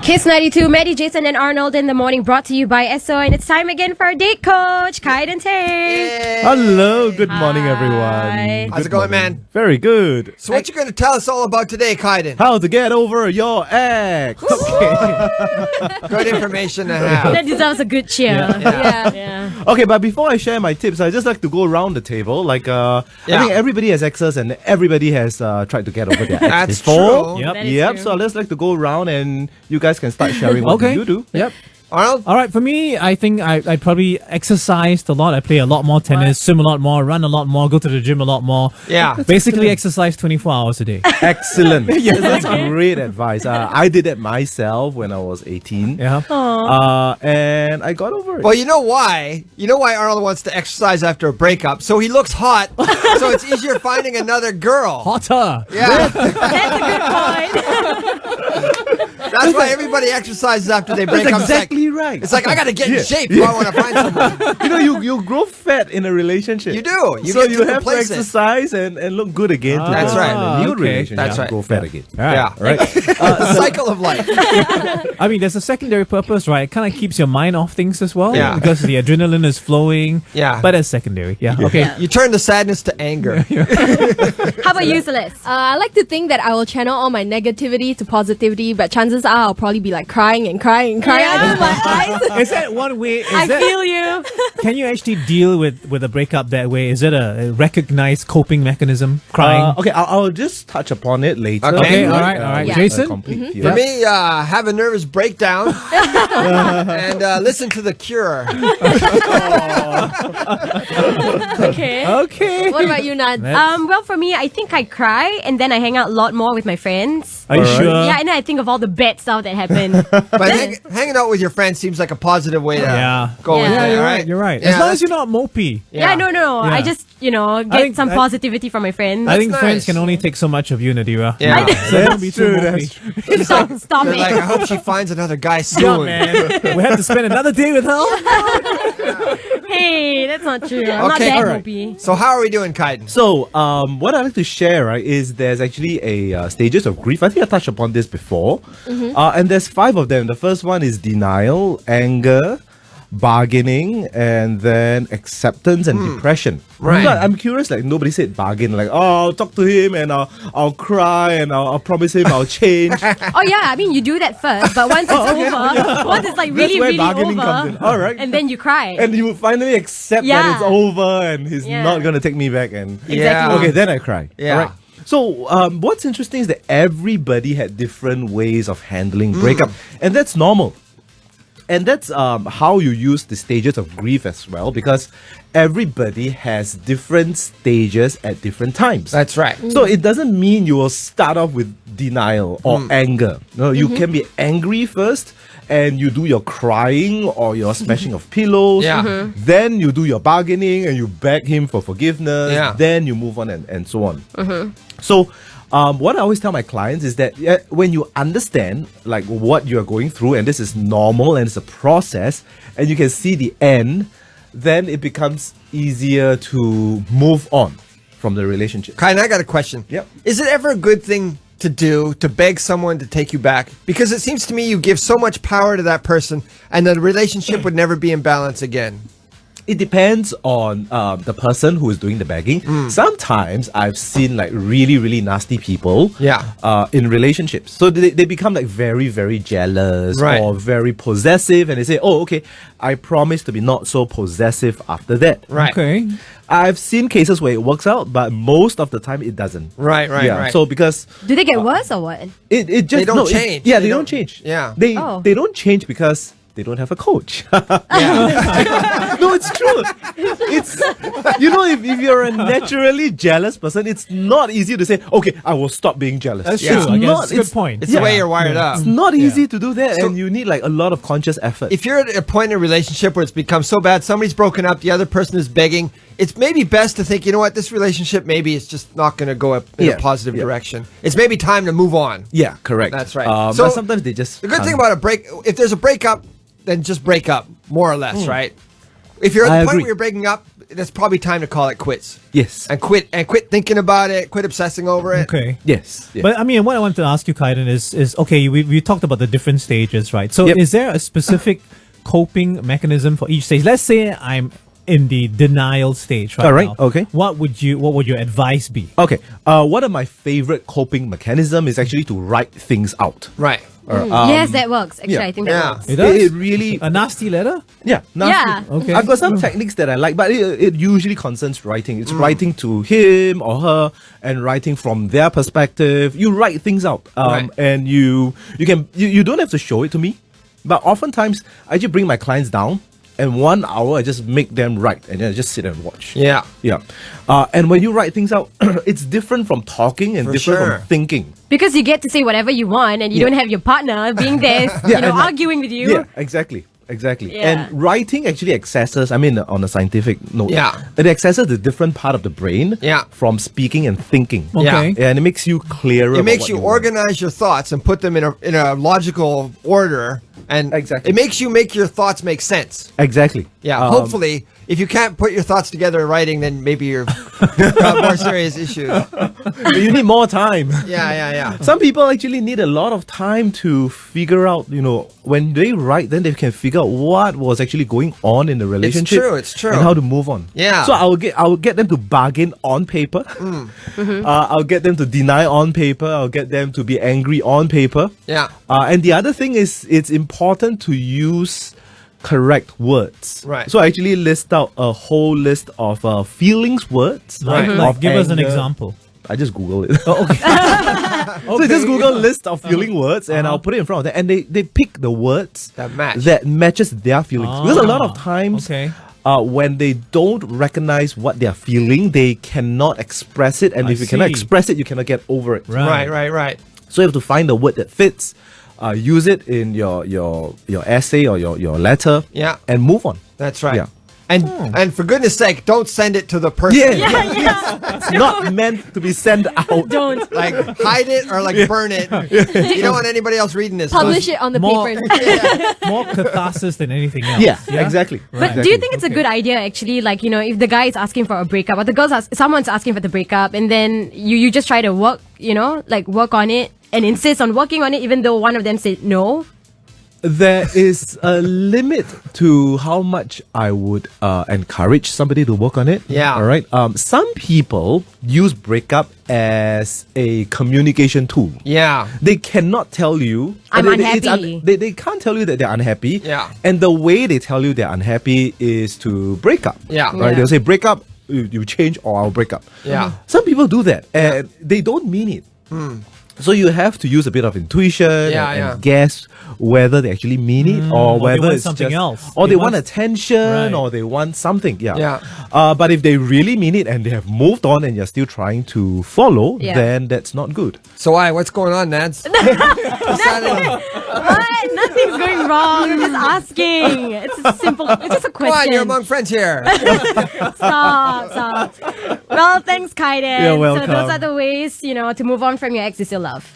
Kiss 92, Maddie, Jason, and Arnold in the morning, brought to you by SO. And it's time again for our date coach, Kydon. Hello, good morning, everyone. How's it going, man? Very good. So what you going to tell us all about today, Kydon? How to get over your ex. Good information to have. That deserves a good cheer. Yeah. Okay, but before I share my tips, I just like to go around the table. I think everybody has exes and everybody has tried to get over their ex That's before. true. Yep. True. So let's like to go around and you guys can start sharing what you do. Yep. Arnold? All right, for me, I think I probably exercised a lot. I play a lot more tennis, swim a lot more, run a lot more, go to the gym a lot more. Yeah. Basically exercise 24 hours a day. Excellent. That's great advice. I did it myself when I was 18. Yeah. And I got over it. Well, you know why? You know why Arnold wants to exercise after a breakup? So he looks hot, so it's easier finding another girl. Hotter. Yeah. That's a good point. That's why everybody exercises after they break That's up. exactly right. It's like, I got to get in shape if I want to find someone. You grow fat in a relationship. You do. You get have to complacent. exercise and look good again. To That's go right. in a new Okay. relationship. That's right. Grow fat again. Yeah. Right. The cycle of life. I mean, there's a secondary purpose, right? It kind of keeps your mind off things as well. Yeah. Because the adrenaline is flowing. Yeah. But it's secondary. Yeah. Okay. You turn the sadness to anger. How about you, Celeste? I like to think that I will channel all my negativity to positivity, but chances are I'll probably be like crying and crying and crying Yeah. until my eyes. Is that one way? I feel you. Can you actually deal with a breakup that way? Is it a recognized coping mechanism? Crying? Okay, I'll just touch upon it later. Okay, all right. Yeah. Jason? For me, have a nervous breakdown and listen to The Cure. Okay. Okay. What about you, Nad? Well, for me, I think I cry and then I hang out a lot more with my friends. Are you Alright. sure? Yeah, and then I think of all the bad stuff that happened. But hanging out with your friends seems like a positive way to go with Yeah, it, You're right? right. You're right. Yeah, as long that's- as you're not mopey. Yeah, no. Yeah. I just, get think some I- positivity from my friends. I think nice. friends can only take so much of you, Nadira. Yeah. So don't be too mopey. Stop They're it. like, I hope she finds another guy Yeah, soon. man. We have to spend another day with her. Hey, that's not true. I'm not Okay, that alright. happy. So how are we doing, Kydon? So, what I like to share, right, is there's actually a stages of grief. I think I touched upon this before. And there's 5 of them. The first one is denial, anger, bargaining, and then acceptance and depression. Right. So I'm curious, like nobody said bargain, like, oh, I'll talk to him and I'll cry and I'll promise him I'll change. Oh yeah, I mean you do that first, but once it's over, once it's like That's really, where really bargaining over, comes in. All right. and then you cry. And you finally accept that Yeah. it's over and he's Yeah. not going to take me back. And Yeah. okay, then I cry. Yeah. All right. So what's interesting is that everybody had different ways of handling breakup, and that's normal. And that's how you use the stages of grief as well, because everybody has different stages at different times. That's right. So it doesn't mean you will start off with denial or anger. No, you can be angry first, and you do your crying or your smashing of pillows. Yeah. Then you do your bargaining and you beg him for forgiveness. Yeah. Then you move on and so on. So what I always tell my clients is that when you understand like what you're going through, and this is normal and it's a process, and you can see the end, then it becomes easier to move on from the relationship. Kydon, I got a question. Yep. Is it ever a good thing to do to beg someone to take you back? Because it seems to me you give so much power to that person and the relationship would never be in balance again. It depends on the person who is doing the begging. Sometimes I've seen like really, really nasty people in relationships. So they become like very, very jealous Right. or very possessive, and they say, oh, okay, I promise to be not so possessive after that. Right. Okay. I've seen cases where it works out, but most of the time it doesn't. Right. So because Do they get worse or what? it just They don't no, it- change. yeah, They they don't don't- change. yeah. They Oh. they don't change because they don't have a coach. Yeah. No, it's true. It's if you're a naturally jealous person, it's not easy to say, okay, I will stop being jealous. That's Yeah. true. I guess not- it's a good point. It's the way you're wired up. It's not easy to do that, So- and you need like a lot of conscious effort. If you're at a point in a relationship where it's become so bad, somebody's broken up, the other person is begging, it's maybe best to think, you know what, this relationship maybe is just not going to go up in a positive direction. It's maybe time to move on. Yeah, correct. That's right. So So, but sometimes they just The good thing can't. about if there's a breakup, then just break up, more or less, right? If you're at I the point agree. where you're breaking up, that's probably time to call it quits. Yes. And quit thinking about it, quit obsessing over it. Okay. Yes. Yes. But I mean, what I want to ask you, Kydon, is okay. We talked about the different stages, right? So, Yep. is there a specific coping mechanism for each stage? Let's say I'm in the denial stage right All right, now. okay. What would your advice be? Okay. One of my favorite coping mechanism is actually to write things out. Right. Yes, that works. Actually, yeah. I think that Yeah. works. It does? It really. A nasty letter? Yeah. Yeah. Okay. I've got some techniques that I like, but it usually concerns writing. It's writing to him or her and writing from their perspective. You write things out, Right. and you don't have to show it to me, but oftentimes I just bring my clients down, and 1 hour I just make them write, and then I just sit and watch. Yeah. Yeah. And when you write things out, it's different from talking and For different sure. from thinking. Because you get to say whatever you want, and you Yeah. don't have your partner being there, Yeah, and like- arguing with you. Yeah, exactly. Yeah. And writing actually accesses, I mean, on a scientific note, Yeah. it accesses the different part of the brain Yeah. from speaking and thinking. Okay. Yeah, and it makes you clearer. It about makes what you want. organize your thoughts and put them in a logical order, and Exactly. it makes you make your thoughts make sense. Exactly. Yeah. Hopefully, if you can't put your thoughts together in writing, then maybe you've got more serious issues. You need more time. Yeah. Some people actually need a lot of time to figure out, when they write, then they can figure out what was actually going on in the relationship. It's true. And how to move on. Yeah. So I'll get them to bargain on paper. I'll get them to deny on paper. I'll get them to be angry on paper. Yeah. And the other thing is, it's important to use correct words. Right. So I actually list out a whole list of feelings words. Like, give us an anger. example. I just Google it. So I just Google list of feeling words, and I'll put it in front of them, and they pick the words That match. that matches their feelings. Because a lot of times, Okay. when they don't recognize what they are feeling, they cannot express it, and I if you cannot see. express it, you cannot get over it. Right. So you have to find the word that fits, use it in your essay or your letter, Yeah. and move on. That's right. Yeah. And for goodness sake, don't send it to the person. It's not meant to be sent out. Don't. Like hide it or like burn it. You don't want anybody else reading this. Publish it on the More- paper. More catharsis than anything else. Yeah, exactly. But do you think it's a good idea actually, like, if the guy is asking for a breakup or the someone's asking for the breakup, and then you just try to work, work on it and insist on working on it even though one of them said no? There is a limit to how much I would encourage somebody to work on it. Yeah. All right. Some people use breakup as a communication tool. Yeah. They cannot tell you. I'm it's unhappy. They can't tell you that they're unhappy. Yeah. And the way they tell you they're unhappy is to break up. Yeah. Right. Yeah. They'll say break up. You change or I'll break up. Yeah. Some people do that and they don't mean it. So you have to use a bit of intuition and guess whether they actually mean it or they whether want it's something just, else. or They they want want- attention Right. or they want something. Yeah. Yeah. But if they really mean it and they have moved on and you're still trying to follow, Yeah. then that's not good. So what's going on, Nads? What? Nothing's going wrong. I'm just asking. It's a simple. It's just a Come on, question. you're among friends here. Stop. Well, thanks, Kydon. You're So welcome. those are the ways, to move on from your ex you still love.